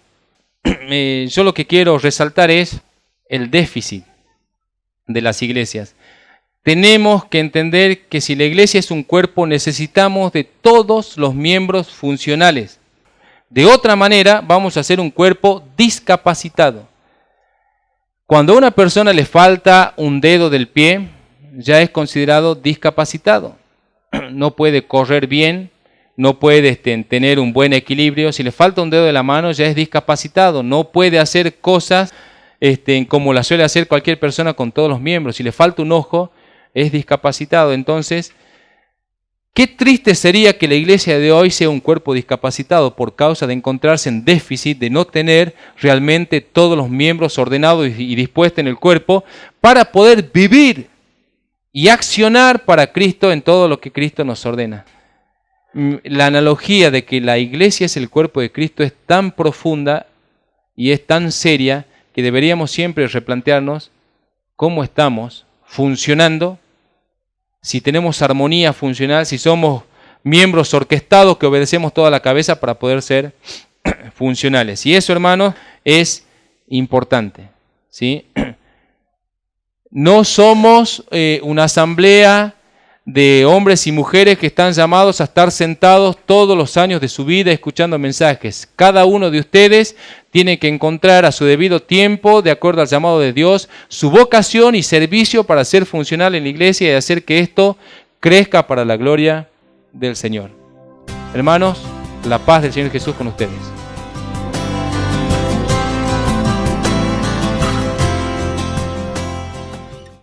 Speaker 1: yo lo que quiero resaltar es el déficit de las iglesias. Tenemos que entender que si la iglesia es un cuerpo, necesitamos de todos los miembros funcionales. De otra manera, vamos a ser un cuerpo discapacitado. Cuando a una persona le falta un dedo del pie, ya es considerado discapacitado. No puede correr bien, no puede tener un buen equilibrio. Si le falta un dedo de la mano, ya es discapacitado. No puede hacer cosas como la suele hacer cualquier persona con todos los miembros. Si le falta un ojo, es discapacitado. Entonces, qué triste sería que la iglesia de hoy sea un cuerpo discapacitado por causa de encontrarse en déficit, de no tener realmente todos los miembros ordenados y dispuestos en el cuerpo para poder vivir y accionar para Cristo en todo lo que Cristo nos ordena. La analogía de que la iglesia es el cuerpo de Cristo es tan profunda y es tan seria que deberíamos siempre replantearnos cómo estamos funcionando, si tenemos armonía funcional, si somos miembros orquestados que obedecemos toda la cabeza para poder ser funcionales. Y eso, hermanos, es importante, ¿sí? No somos una asamblea de hombres y mujeres que están llamados a estar sentados todos los años de su vida escuchando mensajes. Cada uno de ustedes tiene que encontrar a su debido tiempo, de acuerdo al llamado de Dios, su vocación y servicio para ser funcional en la iglesia y hacer que esto crezca para la gloria del Señor. Hermanos, la paz del Señor Jesús con ustedes.